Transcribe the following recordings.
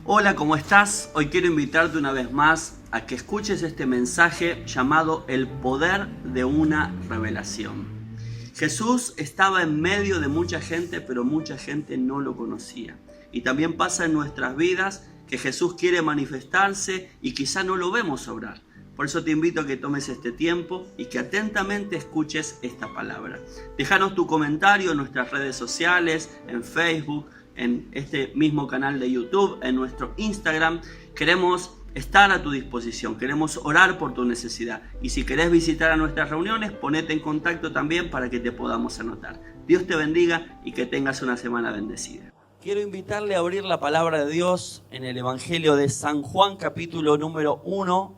Hola, ¿cómo estás? Hoy quiero invitarte una vez más a que escuches este mensaje llamado El poder de una revelación. Jesús estaba en medio de mucha gente, pero mucha gente no lo conocía. Y también pasa en nuestras vidas que Jesús quiere manifestarse y quizá no lo vemos obrar. Por eso te invito a que tomes este tiempo y que atentamente escuches esta palabra. Déjanos tu comentario en nuestras redes sociales, en Facebook, en este mismo canal de YouTube, en nuestro Instagram. Queremos estar a tu disposición, queremos orar por tu necesidad. Y si querés visitar a nuestras reuniones, ponete en contacto también para que te podamos anotar. Dios te bendiga y que tengas una semana bendecida. Quiero invitarle a abrir la palabra de Dios en el Evangelio de San Juan, capítulo número 1.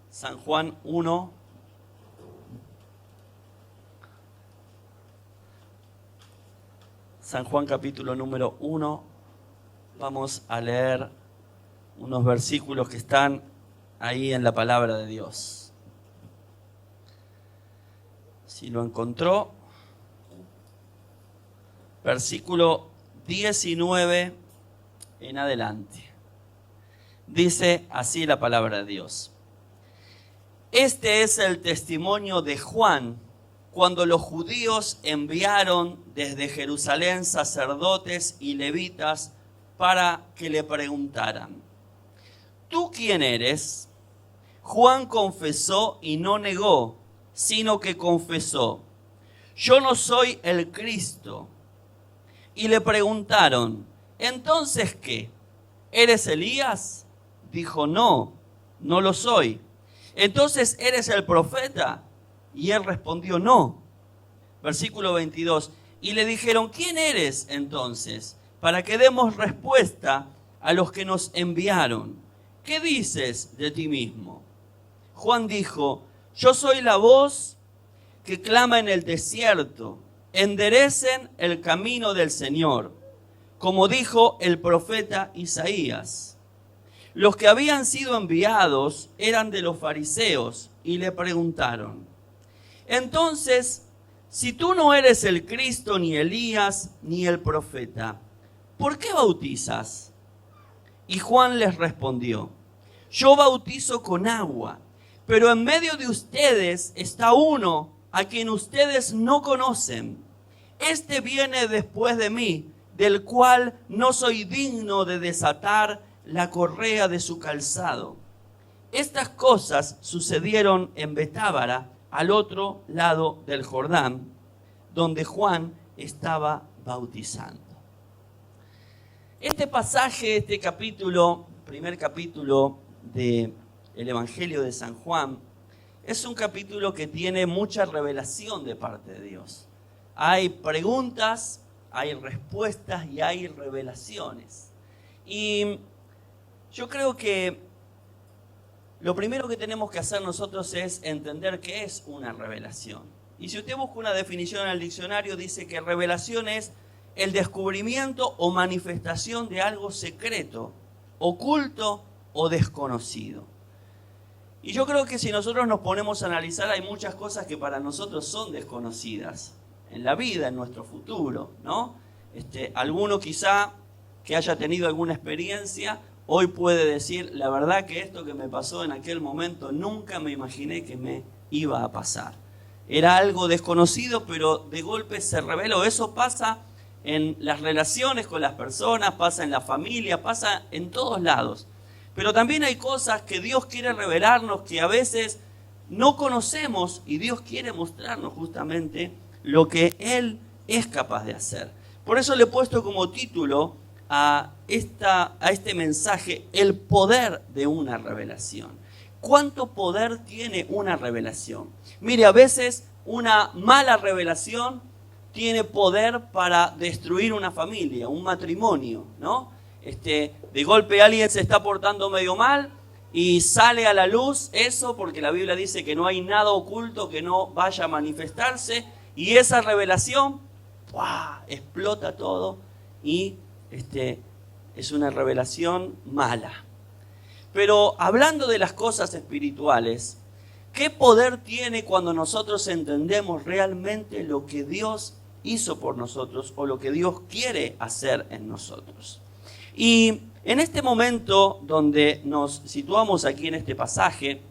San Juan 1. San Juan capítulo número 1. Vamos a leer unos versículos que están ahí en la palabra de Dios. Si lo encontró, versículo 19 en adelante. Dice así la palabra de Dios. Este es el testimonio de Juan cuando los judíos enviaron desde Jerusalén sacerdotes y levitas para que le preguntaran: ¿tú quién eres? Juan confesó y no negó, sino que confesó: yo no soy el Cristo. Y le preguntaron: ¿entonces qué? ¿Eres Elías? Dijo: no, no lo soy. ¿Entonces eres el profeta? Y él respondió: no. Versículo 22. Y le dijeron: ¿quién eres entonces? Para que demos respuesta a los que nos enviaron. ¿Qué dices de ti mismo? Juan dijo: yo soy la voz que clama en el desierto. Enderecen el camino del Señor, como dijo el profeta Isaías. Los que habían sido enviados eran de los fariseos y le preguntaron: entonces, si tú no eres el Cristo, ni Elías, ni el profeta, ¿por qué bautizas? Y Juan les respondió: yo bautizo con agua, pero en medio de ustedes está uno a quien ustedes no conocen. Este viene después de mí, del cual no soy digno de desatar la correa de su calzado. Estas cosas sucedieron en Betábara, al otro lado del Jordán, donde Juan estaba bautizando. Este pasaje, este capítulo, primer capítulo del Evangelio de San Juan, es un capítulo que tiene mucha revelación de parte de Dios. Hay preguntas, hay respuestas y hay revelaciones. Y yo creo que lo primero que tenemos que hacer nosotros es entender qué es una revelación. Y si usted busca una definición en el diccionario, dice que revelación es el descubrimiento o manifestación de algo secreto, oculto o desconocido. Y yo creo que si nosotros nos ponemos a analizar, hay muchas cosas que para nosotros son desconocidas en la vida, en nuestro futuro, ¿no? Alguno quizá que haya tenido alguna experiencia hoy puede decir: la verdad que esto que me pasó en aquel momento nunca me imaginé que me iba a pasar. Era algo desconocido, pero de golpe se reveló. Eso pasa en las relaciones con las personas, pasa en la familia, pasa en todos lados. Pero también hay cosas que Dios quiere revelarnos que a veces no conocemos y Dios quiere mostrarnos justamente lo que Él es capaz de hacer. Por eso le he puesto como título a este mensaje: el poder de una revelación. ¿Cuánto poder tiene una revelación? Mire, a veces una mala revelación tiene poder para destruir una familia, un matrimonio, ¿no? De golpe alguien se está portando medio mal y sale a la luz eso, porque la Biblia dice que no hay nada oculto que no vaya a manifestarse, y esa revelación ¡buah!, explota todo y es una revelación mala. Pero hablando de las cosas espirituales, ¿qué poder tiene cuando nosotros entendemos realmente lo que Dios hizo por nosotros o lo que Dios quiere hacer en nosotros? Y en este momento donde nos situamos aquí en este pasaje,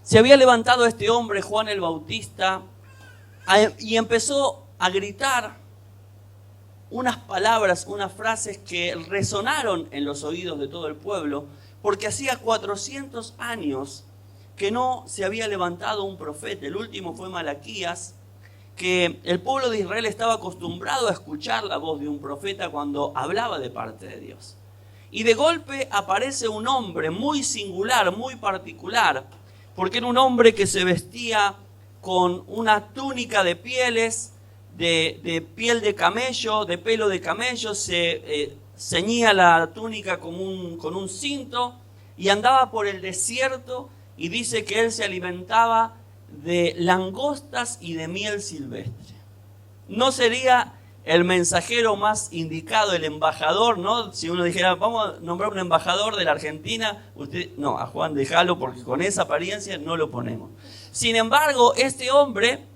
se había levantado este hombre, Juan el Bautista, y empezó a gritar unas palabras, unas frases que resonaron en los oídos de todo el pueblo, porque hacía 400 años que no se había levantado un profeta. El último fue Malaquías, que el pueblo de Israel estaba acostumbrado a escuchar la voz de un profeta cuando hablaba de parte de Dios. Y de golpe aparece un hombre muy singular, muy particular, porque era un hombre que se vestía con una túnica de pieles, de piel de camello, de pelo de camello, se ceñía la túnica con un cinto y andaba por el desierto, y dice que él se alimentaba de langostas y de miel silvestre. No sería el mensajero más indicado, el embajador, ¿no? Si uno dijera, vamos a nombrar un embajador de la Argentina, no, a Juan déjalo, porque con esa apariencia no lo ponemos. Sin embargo, este hombre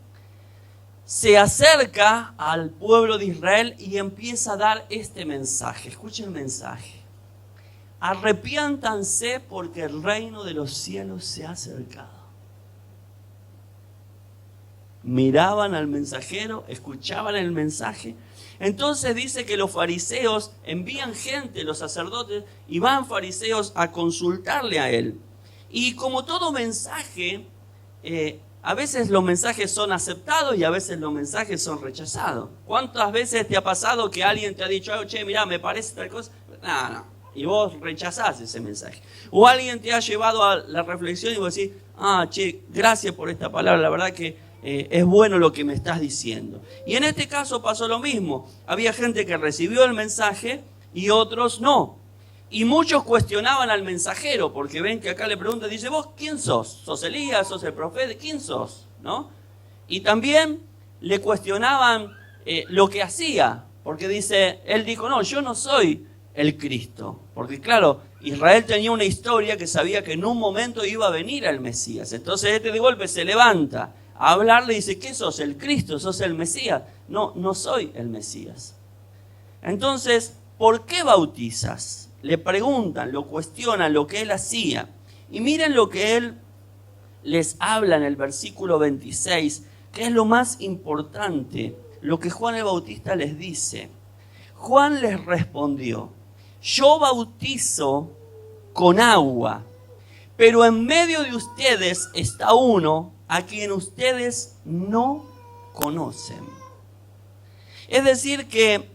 se acerca al pueblo de Israel y empieza a dar este mensaje. Escuchen el mensaje. Arrepiéntanse porque el reino de los cielos se ha acercado. Miraban al mensajero, escuchaban el mensaje. Entonces dice que los fariseos envían gente, los sacerdotes, y van fariseos a consultarle a él. Y como todo mensaje, a veces los mensajes son aceptados y a veces los mensajes son rechazados. ¿Cuántas veces te ha pasado que alguien te ha dicho, che, mirá, me parece tal cosa? No. Y vos rechazás ese mensaje. O alguien te ha llevado a la reflexión y vos decís, che, gracias por esta palabra, la verdad que es bueno lo que me estás diciendo. Y en este caso pasó lo mismo. Había gente que recibió el mensaje y otros no. Y muchos cuestionaban al mensajero, porque ven que acá le preguntan, dice, ¿vos quién sos? ¿Sos Elías? ¿Sos el profeta? ¿Quién sos? ¿No? Y también le cuestionaban lo que hacía, porque dice, él dijo, no, yo no soy el Cristo. Porque claro, Israel tenía una historia que sabía que en un momento iba a venir el Mesías. Entonces este de golpe se levanta a hablarle y dice, ¿qué sos? ¿El Cristo? ¿Sos el Mesías? No, no soy el Mesías. Entonces, ¿por qué bautizas? Le preguntan, lo cuestionan, lo que él hacía. Y miren lo que él les habla en el versículo 26, que es lo más importante, lo que Juan el Bautista les dice. Juan les respondió, yo bautizo con agua, pero en medio de ustedes está uno a quien ustedes no conocen. Es decir que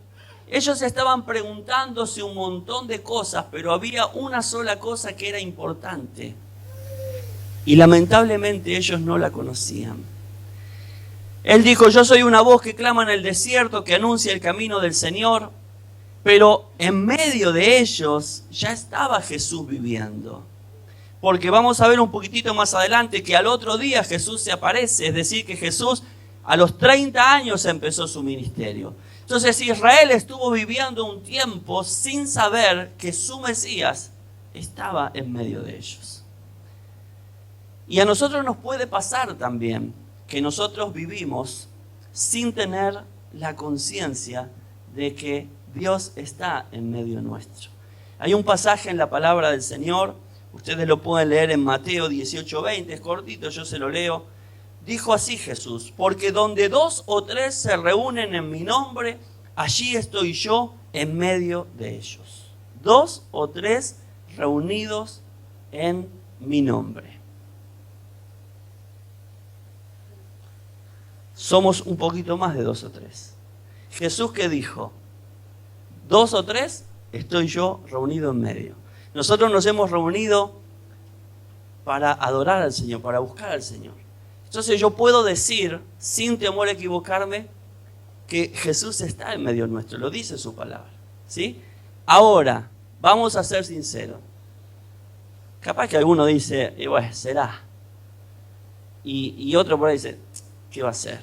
ellos estaban preguntándose un montón de cosas, pero había una sola cosa que era importante. Y lamentablemente ellos no la conocían. Él dijo, yo soy una voz que clama en el desierto, que anuncia el camino del Señor. Pero en medio de ellos ya estaba Jesús viviendo. Porque vamos a ver un poquitito más adelante que al otro día Jesús se aparece. Es decir, que Jesús a los 30 años empezó su ministerio. Entonces Israel estuvo viviendo un tiempo sin saber que su Mesías estaba en medio de ellos. Y a nosotros nos puede pasar también que nosotros vivimos sin tener la conciencia de que Dios está en medio nuestro. Hay un pasaje en la palabra del Señor, ustedes lo pueden leer en Mateo 18:20, es cortito, yo se lo leo. Dijo así Jesús, porque donde 2 o 3 se reúnen en mi nombre, allí estoy yo en medio de ellos. 2 o 3 reunidos en mi nombre. Somos un poquito más de 2 o 3. Jesús, ¿qué dijo? 2 o 3, estoy yo reunido en medio. Nosotros nos hemos reunido para adorar al Señor, para buscar al Señor. Entonces yo puedo decir, sin temor a equivocarme, que Jesús está en medio nuestro, lo dice su palabra, ¿sí? Ahora, vamos a ser sinceros. Capaz que alguno dice, bueno, será. Y otro por ahí dice, ¿qué va a ser?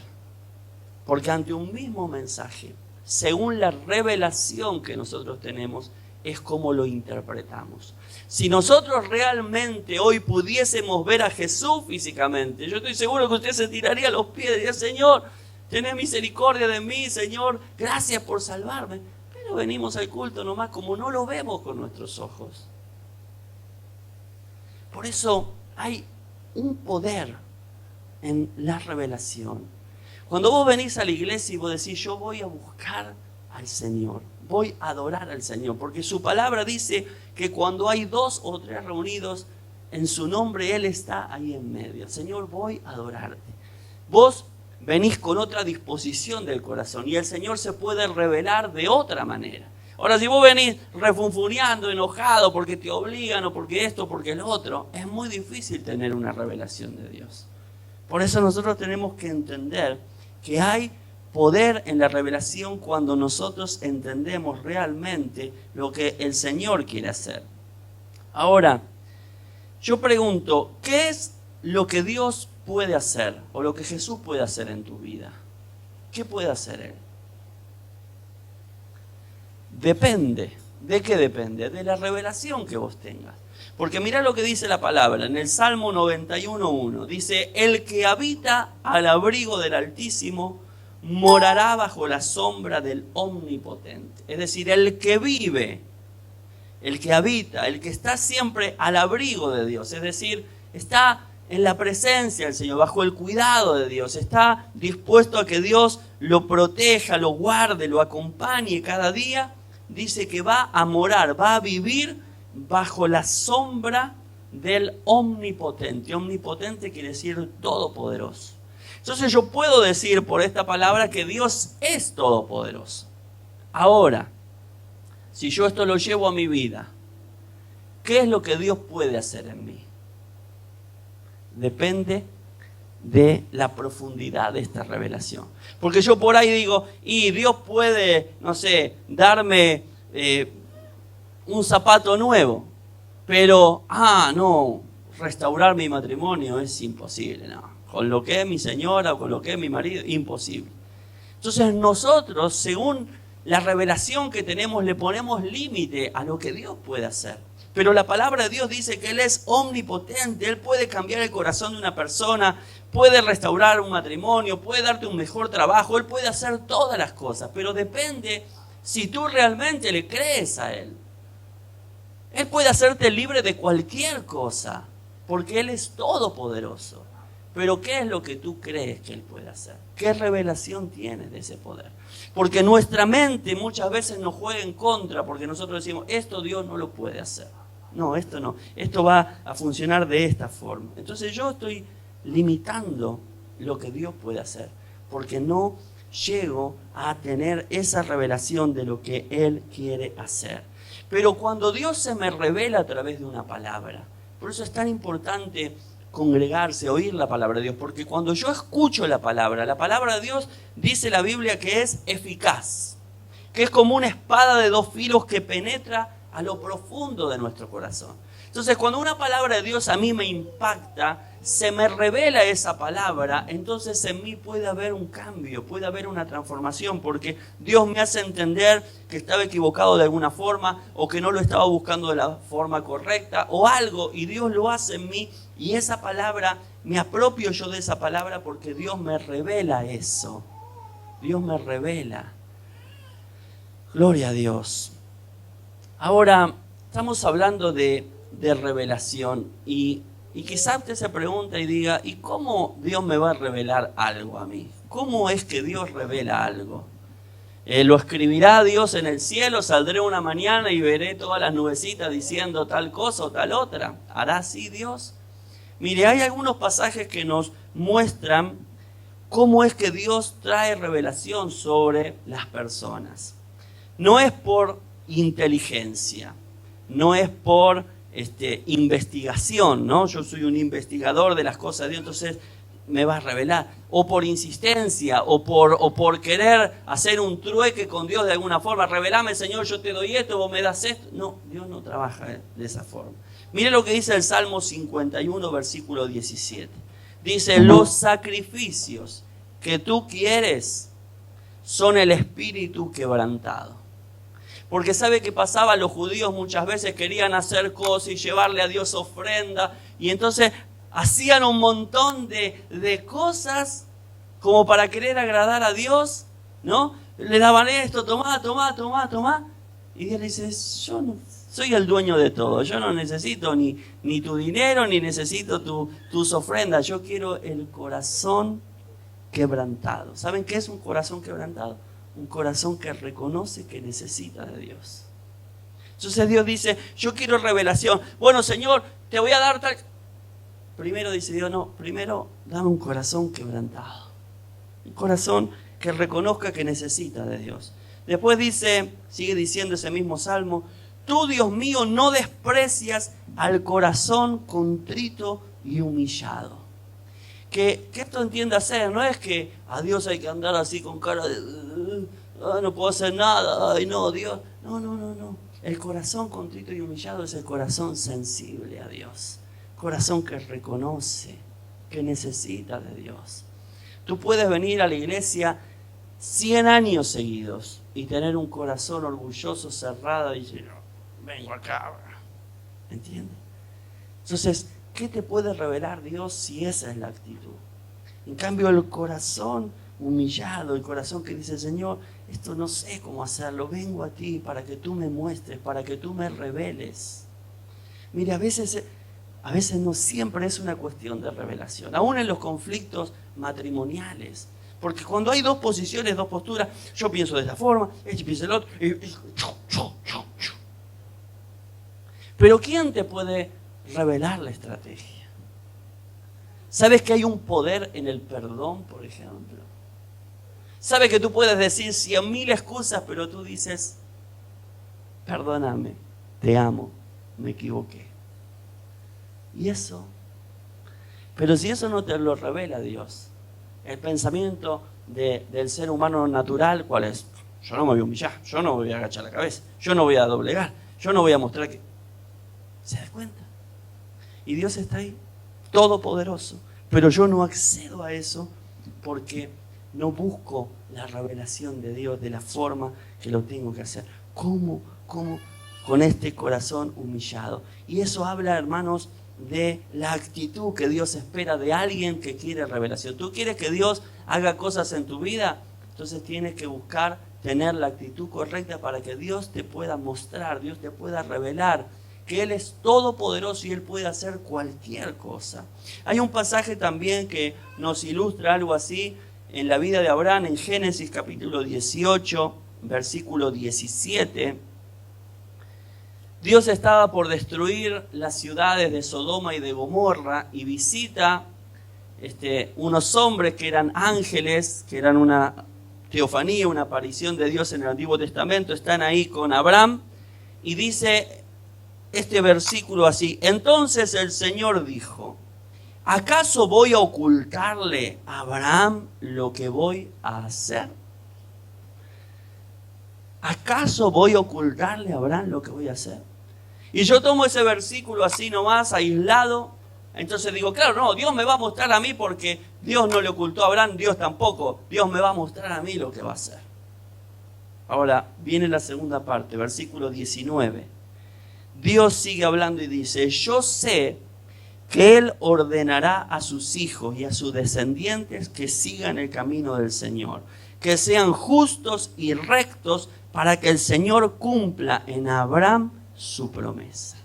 Porque ante un mismo mensaje, según la revelación que nosotros tenemos, es como lo interpretamos. Si nosotros realmente hoy pudiésemos ver a Jesús físicamente, yo estoy seguro que usted se tiraría a los pies y diría, Señor, tenés misericordia de mí, Señor, gracias por salvarme. Pero pero venimos al culto nomás como no lo vemos con nuestros ojos. Por eso hay un poder en la revelación. Cuando vos venís a la iglesia y vos decís, yo voy a buscar al Señor, voy a adorar al Señor, porque su palabra dice que cuando hay 2 o 3 reunidos en su nombre, Él está ahí en medio. Señor, voy a adorarte. Vos venís con otra disposición del corazón y el Señor se puede revelar de otra manera. Ahora, si vos venís refunfuneando, enojado porque te obligan o porque esto, porque el otro, es muy difícil tener una revelación de Dios. Por eso nosotros tenemos que entender que hay poder en la revelación cuando nosotros entendemos realmente lo que el Señor quiere hacer. Ahora, yo pregunto, ¿qué es lo que Dios puede hacer o lo que Jesús puede hacer en tu vida? ¿Qué puede hacer Él? Depende. ¿De qué depende? De la revelación que vos tengas. Porque mirá lo que dice la palabra en el Salmo 91:1. Dice, el que habita al abrigo del Altísimo morará bajo la sombra del Omnipotente. Es decir, el que vive, el que habita, el que está siempre al abrigo de Dios. Es decir, está en la presencia del Señor, bajo el cuidado de Dios. Está dispuesto a que Dios lo proteja, lo guarde, lo acompañe cada día. Dice que va a morar, va a vivir bajo la sombra del Omnipotente. Omnipotente quiere decir todopoderoso. Entonces yo puedo decir por esta palabra que Dios es todopoderoso. Ahora, si yo esto lo llevo a mi vida, ¿qué es lo que Dios puede hacer en mí? Depende de la profundidad de esta revelación. Porque yo por ahí digo, y Dios puede, no sé, darme un zapato nuevo, pero, no, restaurar mi matrimonio es imposible, no. Con lo que es mi señora o con lo que es mi marido, imposible. Entonces nosotros, según la revelación que tenemos, le ponemos límite a lo que Dios puede hacer. Pero la palabra de Dios dice que Él es omnipotente. Él puede cambiar el corazón de una persona, puede restaurar un matrimonio, puede darte un mejor trabajo. Él puede hacer todas las cosas, pero depende si tú realmente le crees a Él. Él puede hacerte libre de cualquier cosa, porque Él es todopoderoso. Pero ¿qué es lo que tú crees que Él puede hacer? ¿Qué revelación tienes de ese poder? Porque nuestra mente muchas veces nos juega en contra, porque nosotros decimos, esto Dios no lo puede hacer. No, esto no. Esto va a funcionar de esta forma. Entonces yo estoy limitando lo que Dios puede hacer, porque no llego a tener esa revelación de lo que Él quiere hacer. Pero cuando Dios se me revela a través de una palabra, por eso es tan importante congregarse, oír la palabra de Dios, porque cuando yo escucho la palabra de Dios, dice la Biblia que es eficaz, que es como una espada de 2 filos que penetra a lo profundo de nuestro corazón. Entonces, cuando una palabra de Dios a mí me impacta, se me revela esa palabra, entonces en mí puede haber un cambio, puede haber una transformación, porque Dios me hace entender que estaba equivocado de alguna forma, o que no lo estaba buscando de la forma correcta, o algo, y Dios lo hace en mí, y esa palabra, me apropio yo de esa palabra porque Dios me revela eso. Dios me revela. Gloria a Dios. Ahora, estamos hablando de revelación y quizás usted se pregunta y diga, ¿y cómo Dios me va a revelar algo a mí? ¿Cómo es que Dios revela algo? ¿Lo escribirá Dios en el cielo? ¿Saldré una mañana y veré todas las nubecitas diciendo tal cosa o tal otra? ¿Hará así Dios? Mire, hay algunos pasajes que nos muestran cómo es que Dios trae revelación sobre las personas. No es por inteligencia, no es por investigación, ¿no? Yo soy un investigador de las cosas de Dios, entonces me va a revelar. O por insistencia, o por querer hacer un trueque con Dios de alguna forma. Revelame, Señor, yo te doy esto, vos me das esto. No, Dios no trabaja de esa forma. Mire lo que dice el Salmo 51, versículo 17. Dice, los sacrificios que tú quieres son el espíritu quebrantado. Porque sabe que pasaba, los judíos muchas veces querían hacer cosas y llevarle a Dios ofrenda. Y entonces hacían un montón de cosas como para querer agradar a Dios, ¿no? le daban esto, tomá. Y Dios le dice, yo no soy el dueño de todo, yo no necesito ni tu dinero, ni necesito tus ofrendas, yo quiero el corazón quebrantado. ¿Saben qué es un corazón quebrantado? Un corazón que reconoce que necesita de Dios. Entonces Dios dice, yo quiero revelación. Bueno, Señor, te voy a dar tal... Primero dice Dios, no, primero dame un corazón quebrantado. Un corazón que reconozca que necesita de Dios. Después dice, sigue diciendo ese mismo salmo, tú, Dios mío, no desprecias al corazón contrito y humillado. Que esto entienda ser, no es que a Dios hay que andar así con cara de, no puedo hacer nada, ay no, Dios. No. El corazón contrito y humillado es el corazón sensible a Dios. Corazón que reconoce, que necesita de Dios. Tú puedes venir a la iglesia 100 años seguidos y tener un corazón orgulloso, cerrado y decir, no, vengo acá. ¿Entiendes? Entonces, ¿qué te puede revelar Dios si esa es la actitud? En cambio, el corazón humillado, el corazón que dice, Señor, esto no sé cómo hacerlo, vengo a ti para que tú me muestres, para que tú me reveles. Mire, a veces no siempre es una cuestión de revelación, aún en los conflictos matrimoniales. Porque cuando hay dos posiciones, dos posturas, yo pienso de esta forma, él piensa el otro, Pero ¿quién te puede revelar la estrategia? ¿Sabes que hay un poder en el perdón, por ejemplo? ¿Sabes que tú puedes decir 100.000 excusas, pero tú dices, perdóname, te amo, me equivoqué? ¿Y eso? Pero si eso no te lo revela Dios, el pensamiento del ser humano natural, ¿cuál es? Yo no me voy a humillar, yo no voy a agachar la cabeza, yo no voy a doblegar, yo no voy a mostrar que... ¿Se da cuenta? Y Dios está ahí, todopoderoso, pero yo no accedo a eso porque no busco la revelación de Dios de la forma que lo tengo que hacer. ¿Cómo? Con este corazón humillado. Y eso habla, hermanos, de la actitud que Dios espera de alguien que quiere revelación. ¿Tú quieres que Dios haga cosas en tu vida? Entonces tienes que buscar tener la actitud correcta para que Dios te pueda mostrar, Dios te pueda revelar que Él es todopoderoso y Él puede hacer cualquier cosa. Hay un pasaje también que nos ilustra algo así en la vida de Abraham, en Génesis capítulo 18, versículo 17. Dios estaba por destruir las ciudades de Sodoma y de Gomorra y visita unos hombres que eran ángeles, que eran una teofanía, una aparición de Dios en el Antiguo Testamento. Están ahí con Abraham y dice este versículo así: entonces el Señor dijo, ¿acaso voy a ocultarle a Abraham lo que voy a hacer? ¿Acaso voy a ocultarle a Abraham lo que voy a hacer? Y yo tomo ese versículo así nomás, aislado. Entonces digo, claro, no, Dios me va a mostrar a mí porque Dios no le ocultó a Abraham, Dios tampoco. Dios me va a mostrar a mí lo que va a hacer. Ahora viene la segunda parte, versículo 19. Dios sigue hablando y dice, yo sé que Él ordenará a sus hijos y a sus descendientes que sigan el camino del Señor, que sean justos y rectos para que el Señor cumpla en Abraham su promesa.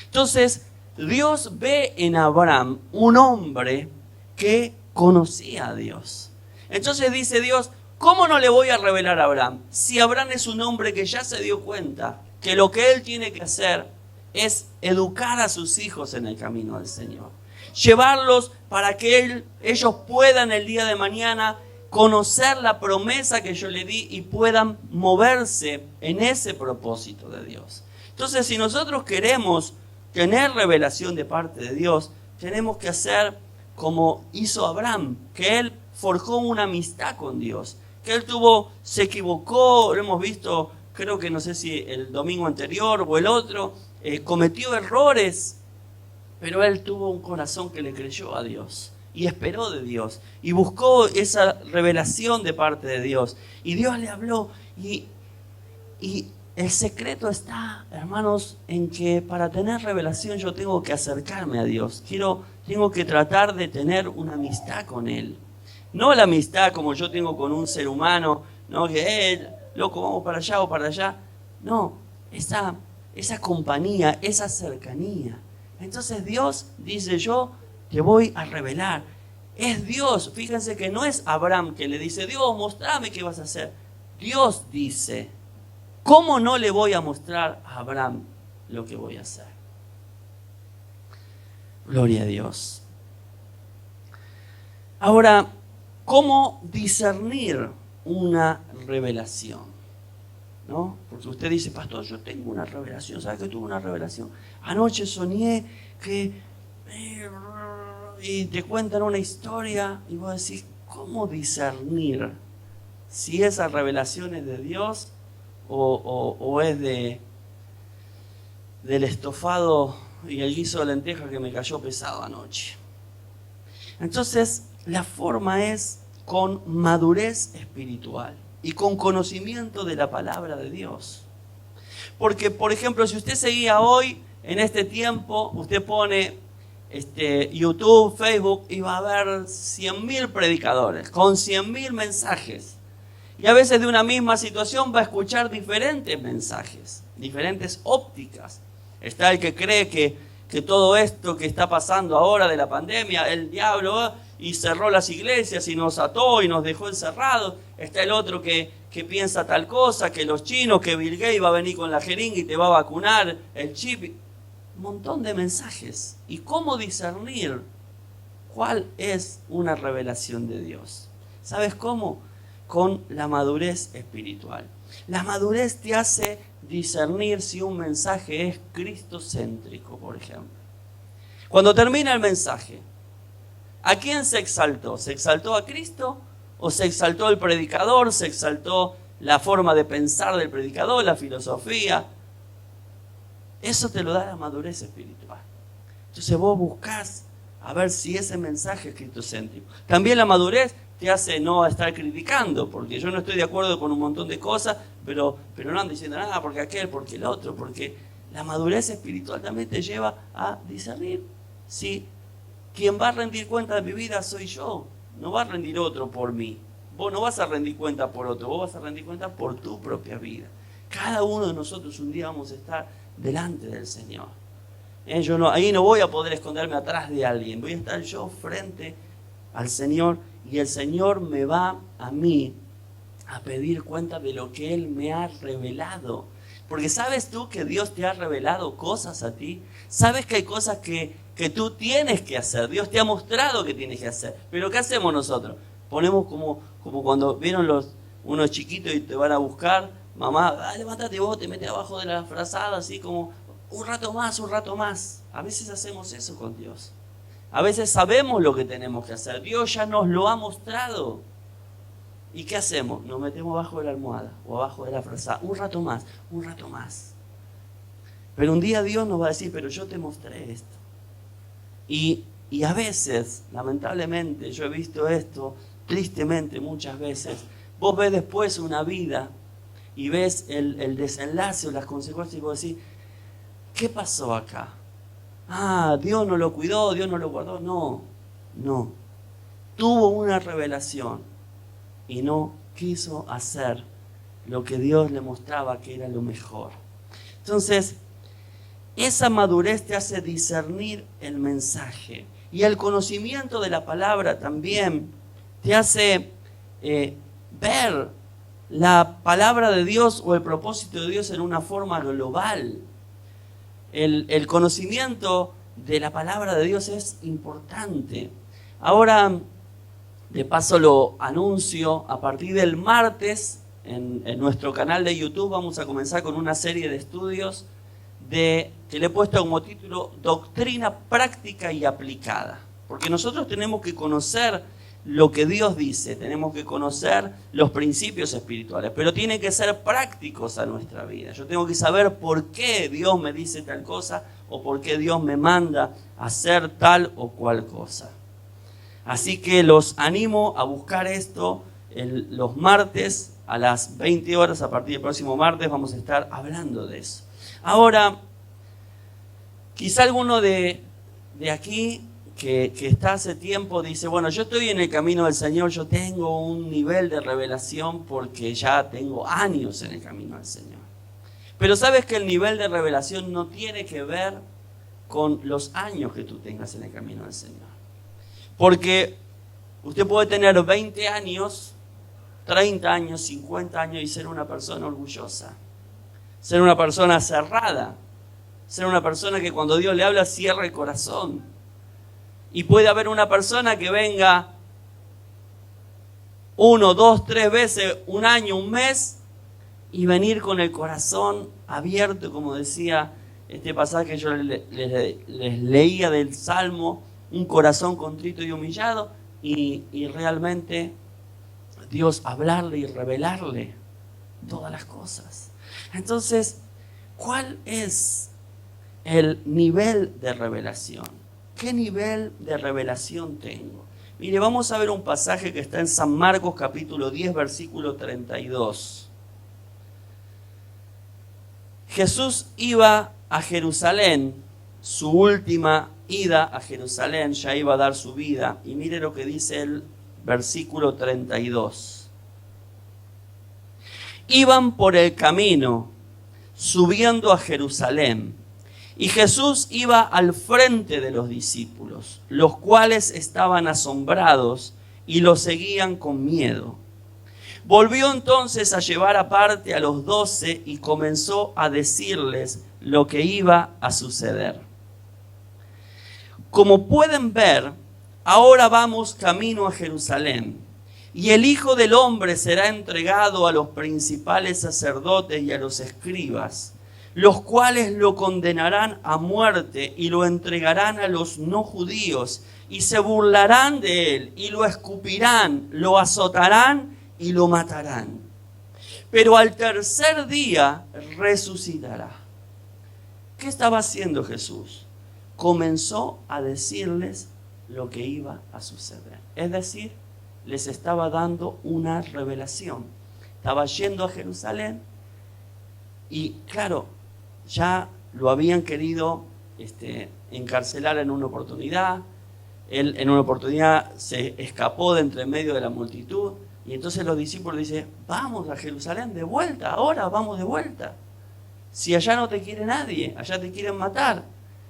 Entonces, Dios ve en Abraham un hombre que conocía a Dios. Entonces dice Dios, ¿cómo no le voy a revelar a Abraham? Si Abraham es un hombre que ya se dio cuenta que lo que él tiene que hacer es educar a sus hijos en el camino del Señor. Llevarlos para que ellos puedan el día de mañana conocer la promesa que yo le di y puedan moverse en ese propósito de Dios. Entonces, si nosotros queremos tener revelación de parte de Dios, tenemos que hacer como hizo Abraham, que él forjó una amistad con Dios, que él se equivocó, lo hemos visto, creo que no sé si el domingo anterior o el otro, cometió errores, pero él tuvo un corazón que le creyó a Dios y esperó de Dios y buscó esa revelación de parte de Dios y Dios le habló y el secreto está, hermanos, en que para tener revelación yo tengo que acercarme a Dios. Tengo que tratar de tener una amistad con Él. No la amistad como yo tengo con un ser humano ¿no? Que, loco, vamos para allá o para allá. No, esa compañía, esa cercanía. Entonces Dios dice, yo te voy a revelar. Es Dios, fíjense que no es Abraham que le dice, Dios, mostrame qué vas a hacer. Dios dice, ¿cómo no le voy a mostrar a Abraham lo que voy a hacer? Gloria a Dios. Ahora, ¿cómo discernir una revelación? ¿No? Porque usted dice, pastor, yo tengo una revelación. ¿Sabe que tuve una revelación? Anoche soñé que... y te cuentan una historia y vos decís, ¿cómo discernir si esa revelación es de Dios o es del estofado y el guiso de lenteja que me cayó pesado anoche? Entonces, la forma es con madurez espiritual y con conocimiento de la palabra de Dios. Porque, por ejemplo, si usted seguía hoy, en este tiempo, usted pone YouTube, Facebook, y va a haber 100.000 predicadores con 100.000 mensajes. Y a veces de una misma situación va a escuchar diferentes mensajes, diferentes ópticas. Está el que cree que todo esto que está pasando ahora de la pandemia, el diablo y cerró las iglesias y nos ató y nos dejó encerrados. Está el otro que piensa tal cosa, que los chinos, que Bill Gates va a venir con la jeringa y te va a vacunar el chip. Un montón de mensajes. ¿Y cómo discernir cuál es una revelación de Dios? ¿Sabes cómo? Con la madurez espiritual. La madurez te hace discernir si un mensaje es cristocéntrico, por ejemplo. Cuando termina el mensaje, ¿a quién se exaltó? ¿Se exaltó a Cristo? ¿O se exaltó el predicador? ¿Se exaltó la forma de pensar del predicador, la filosofía? Eso te lo da la madurez espiritual. Entonces vos buscás a ver si ese mensaje es cristocéntrico. También la madurez te hace no estar criticando, porque yo no estoy de acuerdo con un montón de cosas, pero no ando diciendo nada porque aquel, porque el otro, porque la madurez espiritual también te lleva a discernir si quien va a rendir cuenta de mi vida soy yo, no va a rendir otro por mí. Vos no vas a rendir cuenta por otro, vos vas a rendir cuenta por tu propia vida. Cada uno de nosotros un día vamos a estar delante del Señor. Ahí no voy a poder esconderme atrás de alguien, voy a estar yo frente al Señor y el Señor me va a mí a pedir cuenta de lo que Él me ha revelado. Porque ¿sabes tú que Dios te ha revelado cosas a ti? ¿Sabes que hay cosas que tú tienes que hacer? Dios te ha mostrado que tienes que hacer. Pero ¿qué hacemos nosotros? Ponemos como cuando vieron unos chiquitos y te van a buscar, mamá, levántate vos, te metes abajo de la frazada, así como un rato más, un rato más. A veces hacemos eso con Dios. A veces sabemos lo que tenemos que hacer. Dios ya nos lo ha mostrado. ¿Y qué hacemos? Nos metemos abajo de la almohada o abajo de la frazada. Un rato más, un rato más. Pero un día Dios nos va a decir, pero yo te mostré esto. Y a veces, lamentablemente, yo he visto esto, tristemente muchas veces, vos ves después una vida y ves el desenlace o las consecuencias y vos decís, ¿qué pasó acá? Dios no lo cuidó, Dios no lo guardó. No. Tuvo una revelación y no quiso hacer lo que Dios le mostraba que era lo mejor. Entonces, esa madurez te hace discernir el mensaje. Y el conocimiento de la palabra también te hace ver la palabra de Dios o el propósito de Dios en una forma global. El conocimiento de la palabra de Dios es importante. Ahora, de paso lo anuncio, a partir del martes en nuestro canal de YouTube vamos a comenzar con una serie de estudios que le he puesto como título Doctrina Práctica y Aplicada. Porque nosotros tenemos que conocer lo que Dios dice, tenemos que conocer los principios espirituales, pero tienen que ser prácticos a nuestra vida. Yo tengo que saber por qué Dios me dice tal cosa o por qué Dios me manda a hacer tal o cual cosa. Así que los animo a buscar esto los martes a las 20 horas, a partir del próximo martes vamos a estar hablando de eso. Ahora, quizá alguno de aquí que está hace tiempo, dice, bueno, yo estoy en el camino del Señor, yo tengo un nivel de revelación porque ya tengo años en el camino del Señor. Pero sabes que el nivel de revelación no tiene que ver con los años que tú tengas en el camino del Señor. Porque usted puede tener 20 años, 30 años, 50 años y ser una persona orgullosa, ser una persona cerrada, ser una persona que cuando Dios le habla cierra el corazón. Y puede haber una persona que venga 1, 2, 3 veces, un año, un mes, y venir con el corazón abierto, como decía este pasaje que yo les leía del Salmo, un corazón contrito y humillado, y realmente Dios hablarle y revelarle todas las cosas. Entonces, ¿cuál es el nivel de revelación? ¿Qué nivel de revelación tengo? Mire, vamos a ver un pasaje que está en San Marcos capítulo 10, versículo 32. Jesús iba a Jerusalén, su última ida a Jerusalén, ya iba a dar su vida. Y mire lo que dice el versículo 32. Iban por el camino, subiendo a Jerusalén, y Jesús iba al frente de los discípulos, los cuales estaban asombrados y lo seguían con miedo. Volvió entonces a llevar aparte a los 12 y comenzó a decirles lo que iba a suceder. Como pueden ver, ahora vamos camino a Jerusalén, y el Hijo del Hombre será entregado a los principales sacerdotes y a los escribas, los cuales lo condenarán a muerte y lo entregarán a los no judíos, y se burlarán de él, y lo escupirán, lo azotarán y lo matarán. Pero al tercer día resucitará. ¿Qué estaba haciendo Jesús? Comenzó a decirles lo que iba a suceder. Es decir, les estaba dando una revelación. Estaba yendo a Jerusalén y claro, ya lo habían querido encarcelar en una oportunidad. Él en una oportunidad se escapó de entre medio de la multitud. Y entonces los discípulos dicen, vamos a Jerusalén de vuelta, ahora vamos de vuelta. Si allá no te quiere nadie, allá te quieren matar.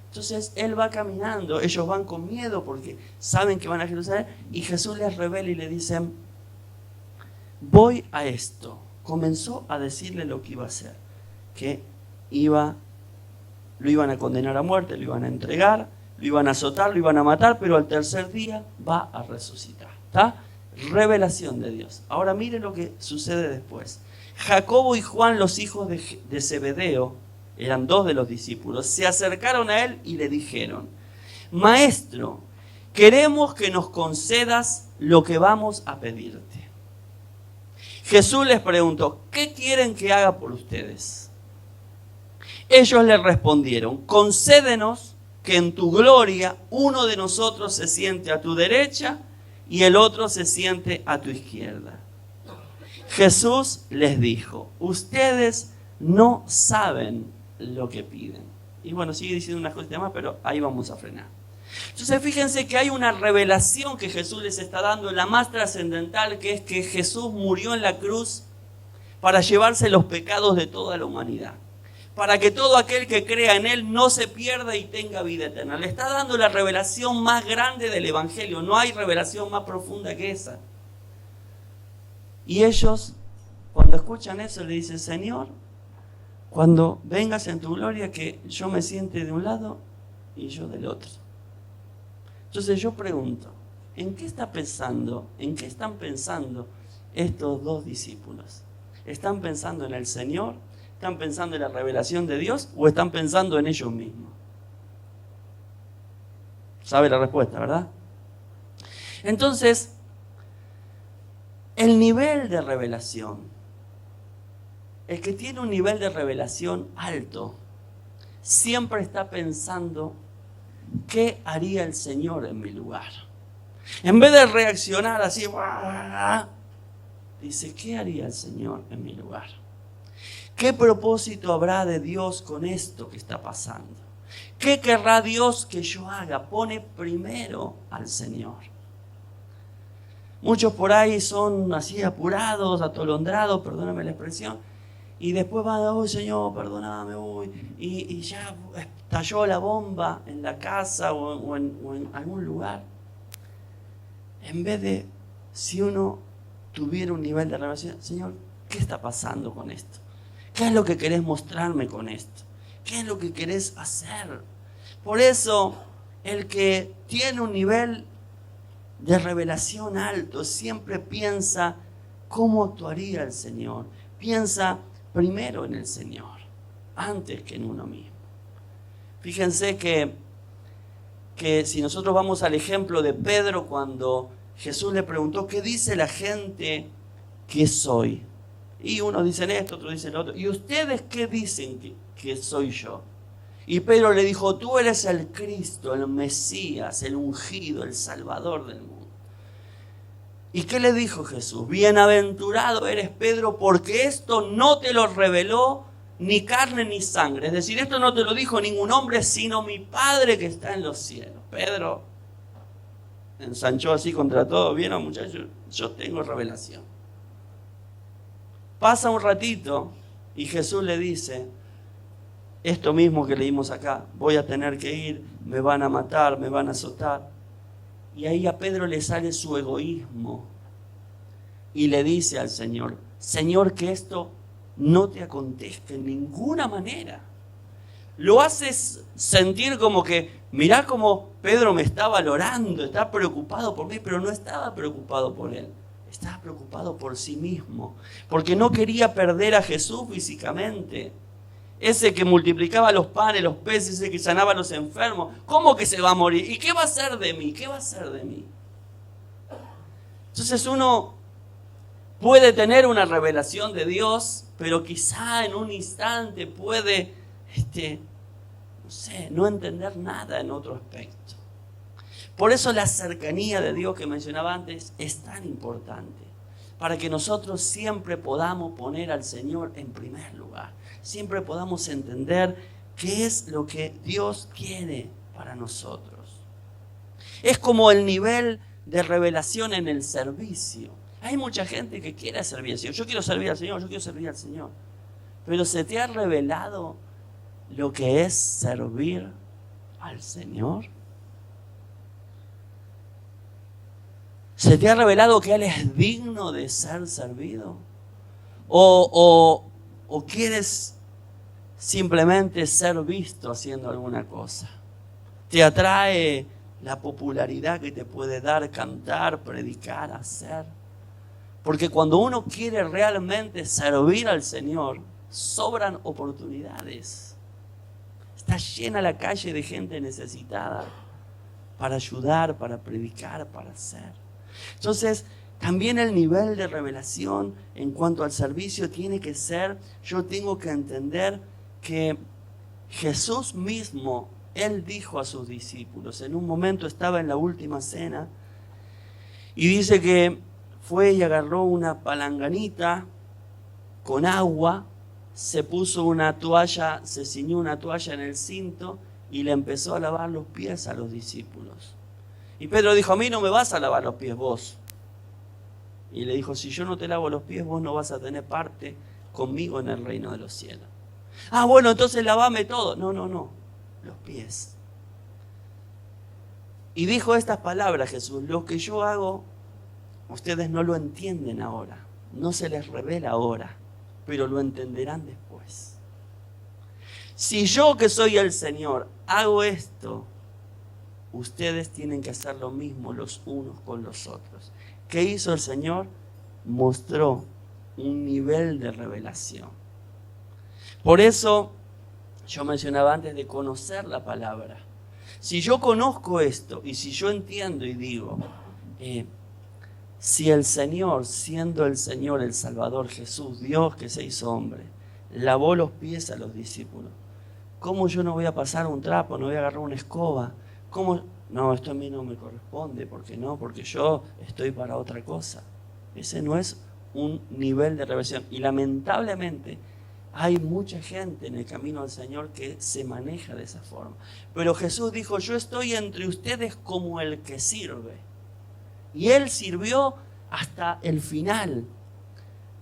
Entonces él va caminando, ellos van con miedo porque saben que van a Jerusalén. Y Jesús les revela y le dice, voy a esto. Comenzó a decirle lo que iba a hacer. Que lo iban a condenar a muerte, lo iban a entregar, lo iban a azotar, lo iban a matar, pero al tercer día va a resucitar. ¿Está? Revelación de Dios. Ahora mire lo que sucede después. Jacobo y Juan, los hijos de Zebedeo, eran 2 de los discípulos, se acercaron a él y le dijeron, Maestro, queremos que nos concedas lo que vamos a pedirte. Jesús les preguntó, ¿qué quieren que haga por ustedes? Ellos le respondieron, concédenos que en tu gloria uno de nosotros se siente a tu derecha y el otro se siente a tu izquierda. Jesús les dijo, ustedes no saben lo que piden. Y bueno, sigue diciendo unas cosas más, pero ahí vamos a frenar. Entonces fíjense que hay una revelación que Jesús les está dando, la más trascendental, que es que Jesús murió en la cruz para llevarse los pecados de toda la humanidad, para que todo aquel que crea en Él no se pierda y tenga vida eterna. Le está dando la revelación más grande del Evangelio. No hay revelación más profunda que esa. Y ellos, cuando escuchan eso, le dicen, Señor, cuando vengas en tu gloria, que yo me siente de un lado y yo del otro. Entonces yo pregunto, ¿en qué están pensando estos 2 discípulos? ¿Están pensando en el Señor? ¿Están pensando en la revelación de Dios o están pensando en ellos mismos? Sabe la respuesta, ¿verdad? Entonces, el nivel de revelación, el que tiene un nivel de revelación alto, siempre está pensando, ¿qué haría el Señor en mi lugar? En vez de reaccionar así, dice, ¿qué haría el Señor en mi lugar? ¿Qué propósito habrá de Dios con esto que está pasando? ¿Qué querrá Dios que yo haga? Pone primero al Señor. Muchos por ahí son así apurados, atolondrados, perdóname la expresión, y después van, oh Señor, perdóname, y ya estalló la bomba en la casa o en algún lugar. En vez de, si uno tuviera un nivel de revelación, Señor, ¿qué está pasando con esto? ¿Qué es lo que querés mostrarme con esto? ¿Qué es lo que querés hacer? Por eso, el que tiene un nivel de revelación alto siempre piensa cómo actuaría el Señor. Piensa primero en el Señor, antes que en uno mismo. Fíjense que si nosotros vamos al ejemplo de Pedro, cuando Jesús le preguntó, ¿qué dice la gente que soy? Y unos dicen esto, otros dicen lo otro. ¿Y ustedes qué dicen que soy yo? Y Pedro le dijo, tú eres el Cristo, el Mesías, el ungido, el Salvador del mundo. ¿Y qué le dijo Jesús? Bienaventurado eres, Pedro, porque esto no te lo reveló ni carne ni sangre. Es decir, esto no te lo dijo ningún hombre, sino mi Padre que está en los cielos. Pedro ensanchó así contra todo. ¿Vieron, muchachos? Yo tengo revelación. Pasa un ratito y Jesús le dice, esto mismo que leímos acá, voy a tener que ir, me van a matar, me van a azotar. Y ahí a Pedro le sale su egoísmo y le dice al Señor, Señor, que esto no te acontezca en ninguna manera. Lo haces sentir como que, mirá cómo Pedro me está valorando, está preocupado por mí, pero no estaba preocupado por él. Estaba preocupado por sí mismo, porque no quería perder a Jesús físicamente. Ese que multiplicaba los panes, los peces, ese que sanaba a los enfermos. ¿Cómo que se va a morir? ¿Y qué va a hacer de mí? ¿Qué va a hacer de mí? Entonces uno puede tener una revelación de Dios, pero quizá en un instante puede, no entender nada en otro aspecto. Por eso la cercanía de Dios que mencionaba antes es tan importante, para que nosotros siempre podamos poner al Señor en primer lugar. Siempre podamos entender qué es lo que Dios quiere para nosotros. Es como el nivel de revelación en el servicio. Hay mucha gente que quiere servir al Señor. Yo quiero servir al Señor, yo quiero servir al Señor. Pero ¿se te ha revelado lo que es servir al Señor? ¿Se te ha revelado que Él es digno de ser servido? ¿O quieres simplemente ser visto haciendo alguna cosa? ¿Te atrae la popularidad que te puede dar cantar, predicar, hacer? Porque cuando uno quiere realmente servir al Señor, sobran oportunidades. Está llena la calle de gente necesitada para ayudar, para predicar, para hacer. Entonces, también el nivel de revelación en cuanto al servicio tiene que ser, yo tengo que entender que Jesús mismo, Él dijo a sus discípulos, en un momento estaba en la última cena, y dice que fue y agarró una palanganita con agua, se puso una toalla, se ciñó una toalla en el cinto y le empezó a lavar los pies a los discípulos. Y Pedro dijo, a mí no me vas a lavar los pies vos. Y le dijo, si yo no te lavo los pies, vos no vas a tener parte conmigo en el reino de los cielos. Ah, bueno, entonces lavame todo. No, los pies. Y dijo estas palabras Jesús, lo que yo hago, ustedes no lo entienden ahora, no se les revela ahora, pero lo entenderán después. Si yo que soy el Señor hago esto, ustedes tienen que hacer lo mismo los unos con los otros. ¿Qué hizo el Señor? Mostró un nivel de revelación. Por eso yo mencionaba antes de conocer la palabra. Si yo conozco esto y si yo entiendo y digo, si el Señor, siendo el Señor, el Salvador Jesús, Dios que se hizo hombre, lavó los pies a los discípulos, ¿cómo yo no voy a pasar un trapo, no voy a agarrar una escoba? ¿Cómo? No, esto a mí no me corresponde. ¿Por qué no? Porque yo estoy para otra cosa. Ese no es un nivel de revelación. Y lamentablemente Hay mucha gente en el camino del Señor que se maneja de esa forma. Pero Jesús dijo, yo estoy entre ustedes como el que sirve. Y Él sirvió hasta el final.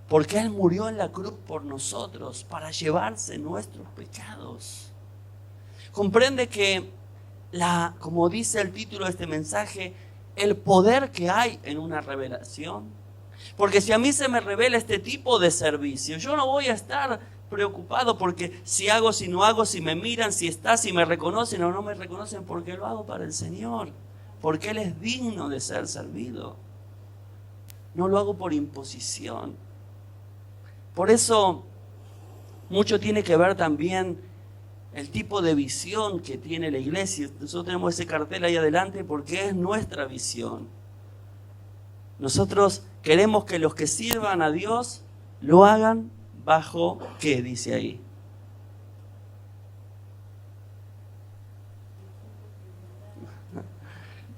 Porque Él murió en la cruz por nosotros, para llevarse nuestros pecados. Comprende que, como dice el título de este mensaje, el poder que hay en una revelación. Porque si a mí se me revela este tipo de servicio, yo no voy a estar preocupado porque si hago, si no hago, si me miran, si está, si me reconocen o no me reconocen, porque lo hago para el Señor. Porque Él es digno de ser servido. No lo hago por imposición. Por eso, mucho tiene que ver también el tipo de visión que tiene la iglesia. Nosotros tenemos ese cartel ahí adelante porque es nuestra visión. Nosotros queremos que los que sirvan a Dios lo hagan bajo, ¿qué dice ahí?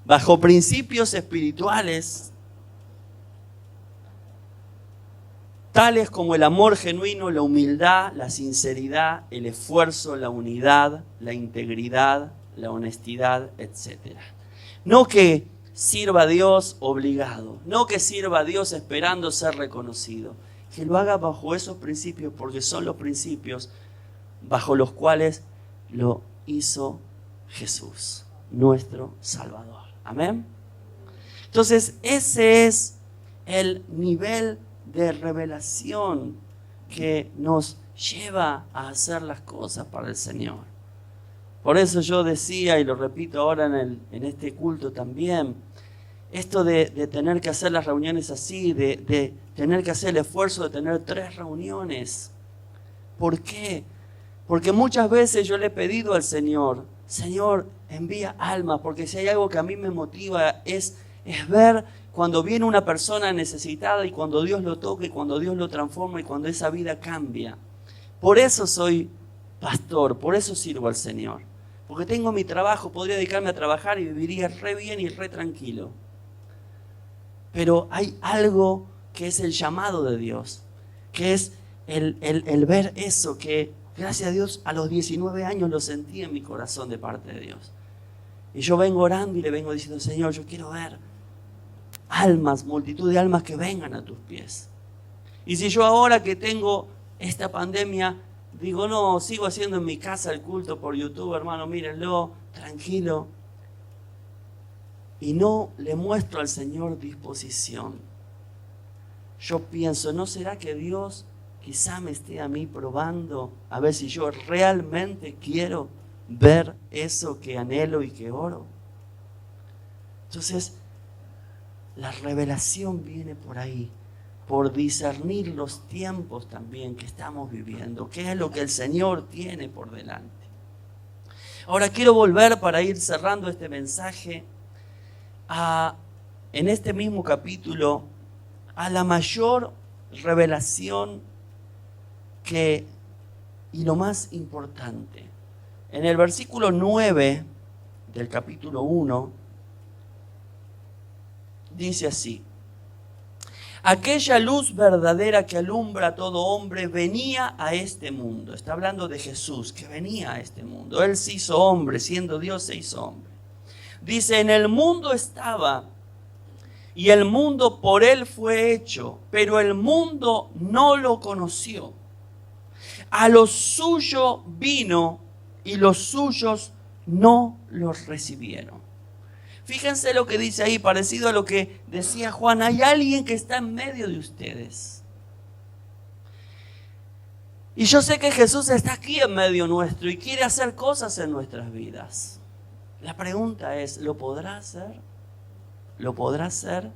Bajo principios espirituales, tales como el amor genuino, la humildad, la sinceridad, el esfuerzo, la unidad, la integridad, la honestidad, etc. No que sirva a Dios obligado, no que sirva a Dios esperando ser reconocido, que lo haga bajo esos principios, porque son los principios bajo los cuales lo hizo Jesús, nuestro Salvador. Amén. Entonces, ese es el nivel de revelación que nos lleva a hacer las cosas para el Señor. Por eso yo decía, y lo repito ahora en este culto también, esto de tener que hacer las reuniones así, de tener que hacer el esfuerzo de tener 3 reuniones. ¿Por qué? Porque muchas veces yo le he pedido al Señor, Señor, envía almas, porque si hay algo que a mí me motiva es ver cuando viene una persona necesitada y cuando Dios lo toca y cuando Dios lo transforma y cuando esa vida cambia. Por eso soy pastor, por eso sirvo al Señor. Porque tengo mi trabajo, podría dedicarme a trabajar y viviría re bien y re tranquilo. Pero hay algo que es el llamado de Dios, que es el ver eso, que gracias a Dios a los 19 años lo sentí en mi corazón de parte de Dios. Y yo vengo orando y le vengo diciendo, Señor, yo quiero ver almas, multitud de almas que vengan a tus pies. Y si yo ahora que tengo esta pandemia, digo, no, sigo haciendo en mi casa el culto por YouTube, hermano, mírenlo, tranquilo. Y no le muestro al Señor disposición. Yo pienso, ¿no será que Dios quizá me esté a mí probando a ver si yo realmente quiero ver eso que anhelo y que oro? Entonces, la revelación viene por ahí, por discernir los tiempos también que estamos viviendo, qué es lo que el Señor tiene por delante. Ahora quiero volver para ir cerrando este mensaje en este mismo capítulo a la mayor revelación y lo más importante. En el versículo 9 del capítulo 1 dice así: aquella luz verdadera que alumbra a todo hombre venía a este mundo. Está hablando de Jesús, que venía a este mundo. Él se hizo hombre, siendo Dios se hizo hombre. Dice, en el mundo estaba, y el mundo por él fue hecho, pero el mundo no lo conoció. A lo suyo vino, y los suyos no los recibieron. Fíjense lo que dice ahí, parecido a lo que decía Juan. Hay alguien que está en medio de ustedes. Y yo sé que Jesús está aquí en medio nuestro y quiere hacer cosas en nuestras vidas. La pregunta es, ¿lo podrá hacer? ¿Lo podrá hacer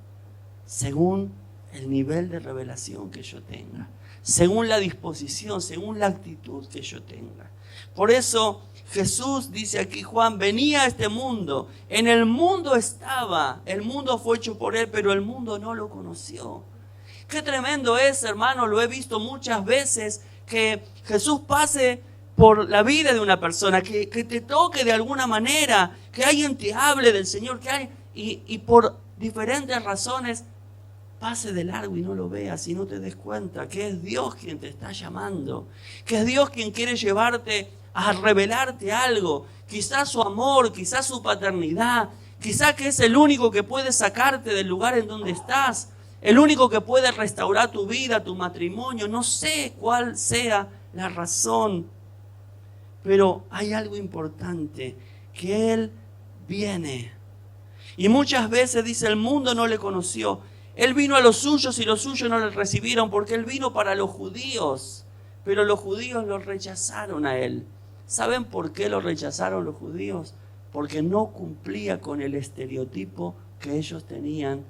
según el nivel de revelación que yo tenga? Según la disposición, según la actitud que yo tenga. Por eso Jesús, dice aquí Juan, venía a este mundo. En el mundo estaba, el mundo fue hecho por él, pero el mundo no lo conoció. Qué tremendo es, hermano, lo he visto muchas veces, que Jesús pase por la vida de una persona, que te toque de alguna manera, que alguien te hable del Señor, y por diferentes razones pase de largo y no lo veas y no te des cuenta que es Dios quien te está llamando, que es Dios quien quiere llevarte a revelarte algo, quizás su amor, quizás su paternidad, quizás que es el único que puede sacarte del lugar en donde estás, el único que puede restaurar tu vida, tu matrimonio. No sé cuál sea la razón, pero hay algo importante, que Él viene. Y muchas veces dice, el mundo no le conoció. Él vino a los suyos y los suyos no le recibieron, porque Él vino para los judíos, pero los judíos lo rechazaron a Él. ¿Saben por qué lo rechazaron los judíos? Porque no cumplía con el estereotipo que ellos tenían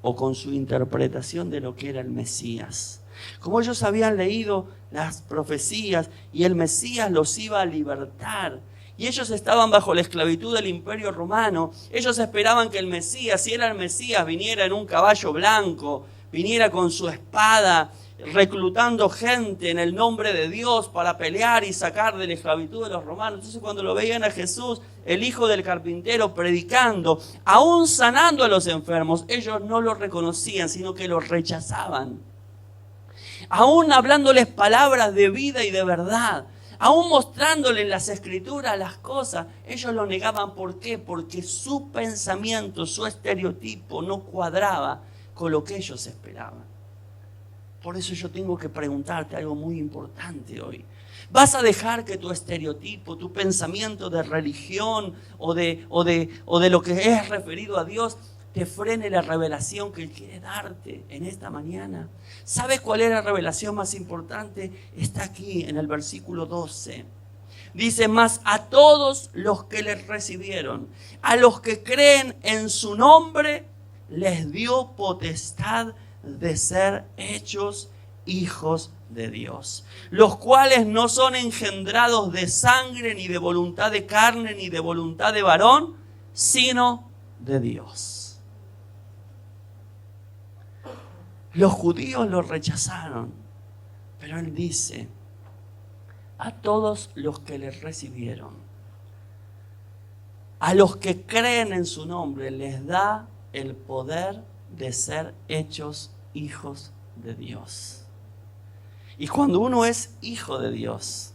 o con su interpretación de lo que era el Mesías. Como ellos habían leído las profecías y el Mesías los iba a libertar, y ellos estaban bajo la esclavitud del Imperio Romano, ellos esperaban que el Mesías, si era el Mesías, viniera en un caballo blanco, viniera con su espada, reclutando gente en el nombre de Dios para pelear y sacar de la esclavitud de los romanos. Entonces, cuando lo veían a Jesús, el hijo del carpintero, predicando, aún sanando a los enfermos, ellos no lo reconocían, sino que lo rechazaban. Aún hablándoles palabras de vida y de verdad, aún mostrándoles en las escrituras las cosas, ellos lo negaban. ¿Por qué? Porque su pensamiento, su estereotipo no cuadraba con lo que ellos esperaban. Por eso yo tengo que preguntarte algo muy importante hoy. ¿Vas a dejar que tu estereotipo, tu pensamiento de religión o de lo que es referido a Dios te frene la revelación que Él quiere darte en esta mañana? ¿Sabes cuál es la revelación más importante? Está aquí en el versículo 12. Dice, mas a todos los que les recibieron, a los que creen en su nombre, les dio potestad de ser hechos hijos de Dios, los cuales no son engendrados de sangre, ni de voluntad de carne, ni de voluntad de varón, sino de Dios. Los judíos lo rechazaron, pero Él dice, a todos los que les recibieron, a los que creen en su nombre, les da el poder de ser hechos hijos de Dios. Y cuando uno es hijo de Dios,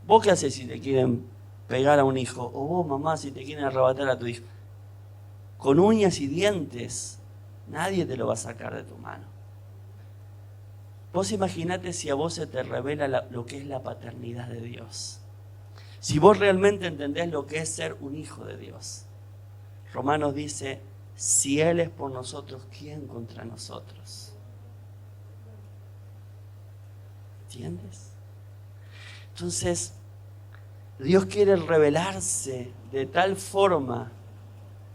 ¿vos qué haces si te quieren pegar a un hijo? O vos, mamá, si te quieren arrebatar a tu hijo. Con uñas y dientes, nadie te lo va a sacar de tu mano. Vos imaginate si a vos se te revela lo que es la paternidad de Dios. Si vos realmente entendés lo que es ser un hijo de Dios. Romanos dice, si Él es por nosotros, ¿quién contra nosotros? ¿Entiendes? Entonces, Dios quiere revelarse de tal forma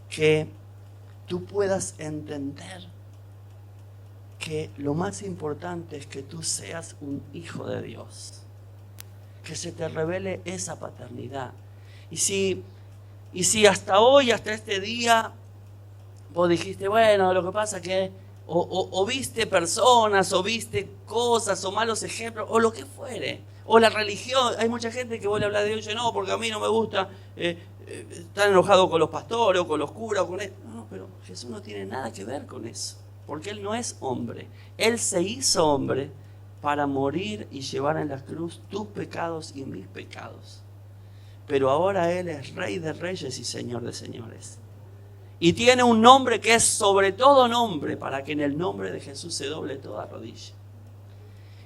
que tú puedas entender que lo más importante es que tú seas un hijo de Dios, que se te revele esa paternidad. Y si hasta hoy, hasta este día, vos dijiste, bueno, lo que pasa es que o viste personas, o viste cosas, o malos ejemplos, o lo que fuere, o la religión. Hay mucha gente que vos le hablas de Dios y dice, no, porque a mí no me gusta, están enojados con los pastores, o con los curas, o con él. No, pero Jesús no tiene nada que ver con eso, porque Él no es hombre. Él se hizo hombre para morir y llevar en la cruz tus pecados y mis pecados. Pero ahora Él es Rey de Reyes y Señor de Señores. Y tiene un nombre que es sobre todo nombre, para que en el nombre de Jesús se doble toda rodilla.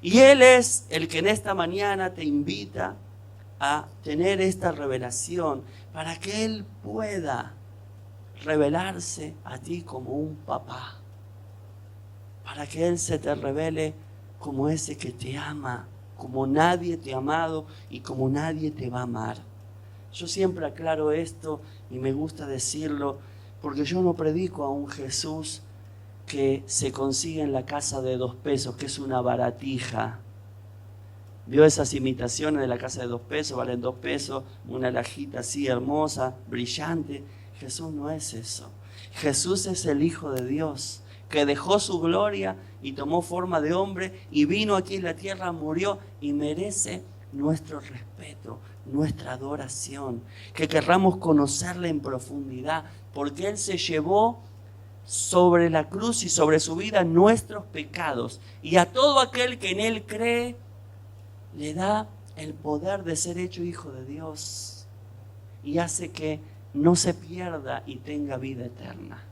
Y Él es el que en esta mañana te invita a tener esta revelación, para que Él pueda revelarse a ti como un papá. Para que Él se te revele como ese que te ama, como nadie te ha amado y como nadie te va a amar. Yo siempre aclaro esto y me gusta decirlo, porque yo no predico a un Jesús que se consigue en la casa de 2 pesos, que es una baratija. ¿Vio esas imitaciones de la casa de 2 pesos? Valen 2 pesos, una lajita así hermosa, brillante. Jesús no es eso. Jesús es el Hijo de Dios, que dejó su gloria y tomó forma de hombre y vino aquí en la tierra, murió y merece nuestro respeto, nuestra adoración, que querramos conocerle en profundidad, porque Él se llevó sobre la cruz y sobre su vida nuestros pecados, y a todo aquel que en Él cree le da el poder de ser hecho hijo de Dios y hace que no se pierda y tenga vida eterna.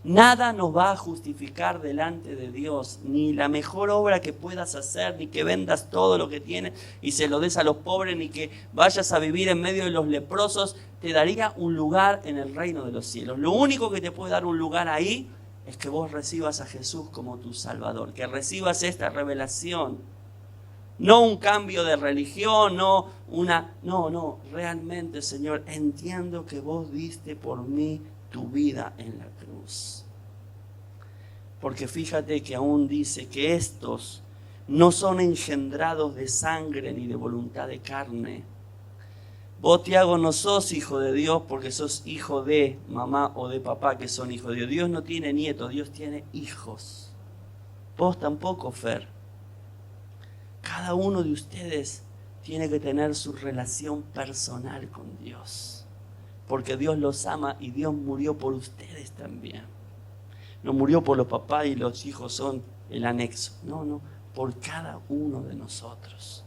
Nada nos va a justificar delante de Dios, ni la mejor obra que puedas hacer, ni que vendas todo lo que tienes y se lo des a los pobres, ni que vayas a vivir en medio de los leprosos, te daría un lugar en el reino de los cielos. Lo único que te puede dar un lugar ahí es que vos recibas a Jesús como tu Salvador, que recibas esta revelación. No un cambio de religión, no, realmente, Señor, entiendo que vos diste por mí tu vida en la cruz. Porque fíjate que aún dice que estos no son engendrados de sangre ni de voluntad de carne. Vos, Tiago, no sos hijo de Dios porque sos hijo de mamá o de papá que son hijos de Dios. Dios no tiene nietos, Dios tiene hijos. Vos tampoco, Fer. Cada uno de ustedes tiene que tener su relación personal con Dios, porque Dios los ama y Dios murió por ustedes también. No murió por los papás y los hijos son el anexo. No, por cada uno de nosotros.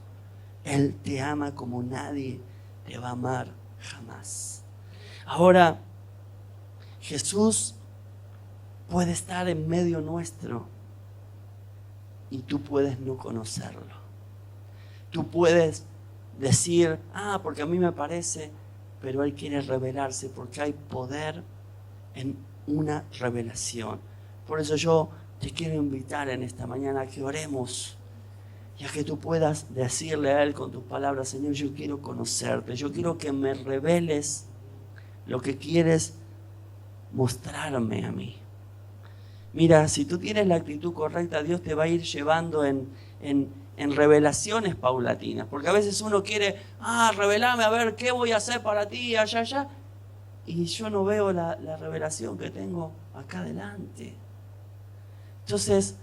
Él te ama como nadie te va a amar jamás. Ahora, Jesús puede estar en medio nuestro y tú puedes no conocerlo. Tú puedes decir, porque a mí me parece, pero Él quiere revelarse porque hay poder en una revelación. Por eso yo te quiero invitar en esta mañana a que oremos y a que tú puedas decirle a Él con tus palabras: Señor, yo quiero conocerte, yo quiero que me reveles lo que quieres mostrarme a mí. Mira, si tú tienes la actitud correcta, Dios te va a ir llevando en revelaciones paulatinas, porque a veces uno quiere, revelame, a ver qué voy a hacer para ti, allá, y yo no veo la revelación que tengo acá adelante. Entonces,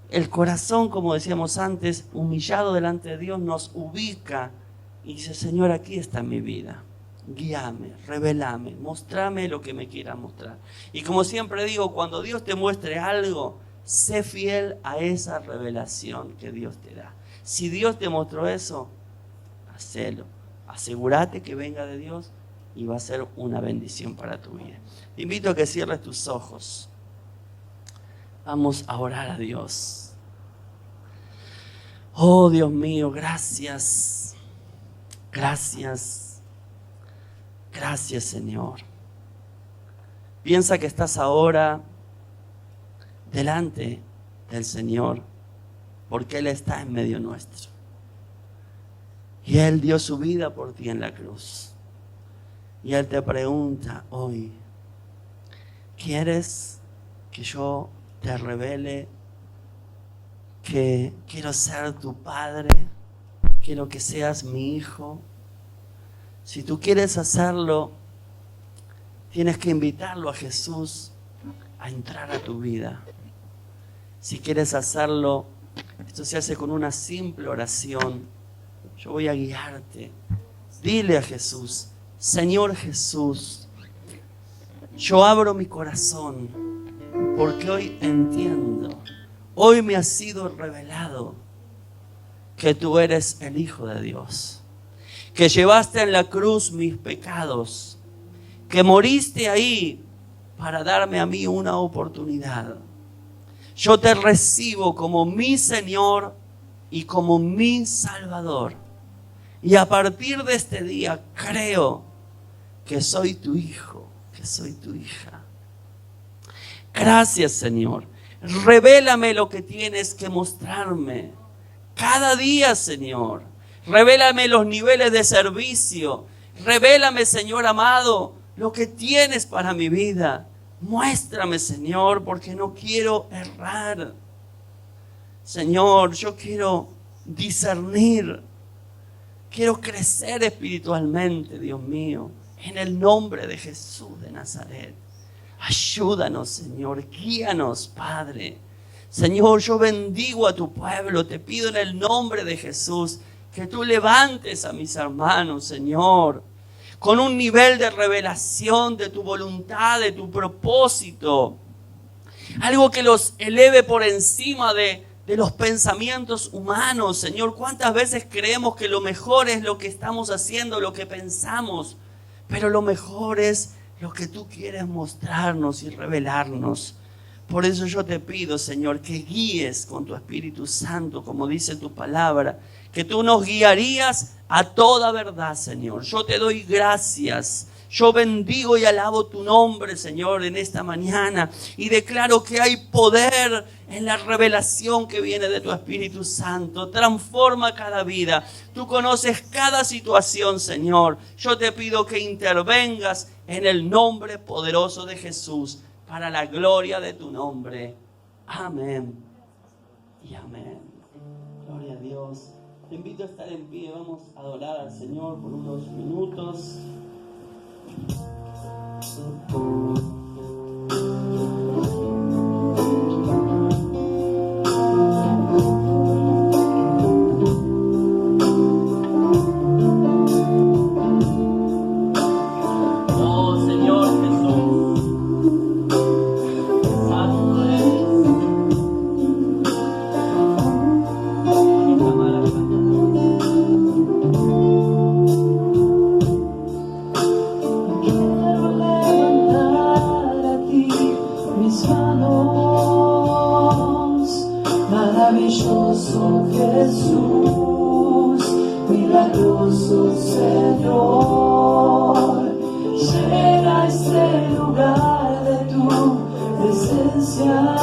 el corazón, como decíamos antes, humillado delante de Dios, nos ubica y dice: Señor, aquí está mi vida, guíame, revelame, mostrame lo que me quieras mostrar. Y como siempre digo, cuando Dios te muestre algo, sé fiel a esa revelación que Dios te da. Si Dios te mostró eso, hacelo. Asegúrate que venga de Dios y va a ser una bendición para tu vida. Te invito a que cierres tus ojos. Vamos a orar a Dios. Oh, Dios mío, gracias. Gracias. Gracias, Señor. Piensa que estás ahora delante del Señor, porque Él está en medio nuestro. Y Él dio su vida por ti en la cruz. Y Él te pregunta hoy: ¿quieres que yo te revele que quiero ser tu padre? Quiero que seas mi hijo. Si tú quieres hacerlo, tienes que invitarlo a Jesús a entrar a tu vida. Si quieres hacerlo, esto se hace con una simple oración. Yo voy a guiarte. Dile a Jesús: Señor Jesús, yo abro mi corazón porque hoy entiendo, hoy me ha sido revelado que tú eres el Hijo de Dios, que llevaste en la cruz mis pecados, que moriste ahí para darme a mí una oportunidad. Yo te recibo como mi Señor y como mi Salvador. Y a partir de este día creo que soy tu hijo, que soy tu hija. Gracias, Señor. Revélame lo que tienes que mostrarme cada día, Señor. Revélame los niveles de servicio. Revélame, Señor amado, lo que tienes para mi vida. Muéstrame, Señor, porque no quiero errar. Señor, yo quiero discernir. Quiero crecer espiritualmente, Dios mío. En el nombre de Jesús de Nazaret. Ayúdanos, Señor. Guíanos, Padre. Señor, yo bendigo a tu pueblo. Te pido en el nombre de Jesús Que tú levantes a mis hermanos, Señor, con un nivel de revelación de tu voluntad, de tu propósito. Algo que los eleve por encima de los pensamientos humanos, Señor. ¿Cuántas veces creemos que lo mejor es lo que estamos haciendo, lo que pensamos? Pero lo mejor es lo que tú quieres mostrarnos y revelarnos. Por eso yo te pido, Señor, que guíes con tu Espíritu Santo, como dice tu palabra, que tú nos guiarías a toda verdad, Señor. Yo te doy gracias. Yo bendigo y alabo tu nombre, Señor, en esta mañana. Y declaro que hay poder en la revelación que viene de tu Espíritu Santo. Transforma cada vida. Tú conoces cada situación, Señor. Yo te pido que intervengas en el nombre poderoso de Jesús, para la gloria de tu nombre. Amén y amén. Gloria a Dios. Te invito a estar en pie. Vamos a adorar al Señor por unos minutos. Maravilloso Jesús, milagroso Señor, llena este lugar de tu presencia,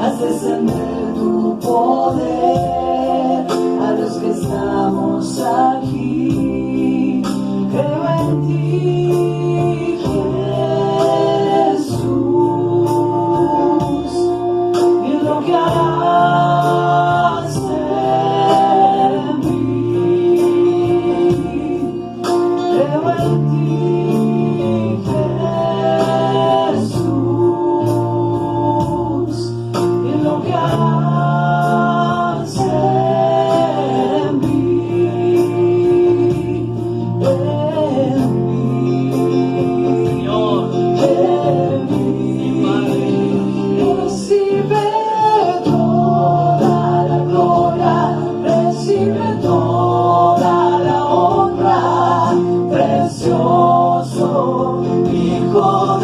haz descender tu poder a los que estamos aquí. Creo en ti, que harás en mí. Creo en ti, Jesús, y lo que harás en mí, Señor, en mí. Recibe toda la honra, precioso Hijo de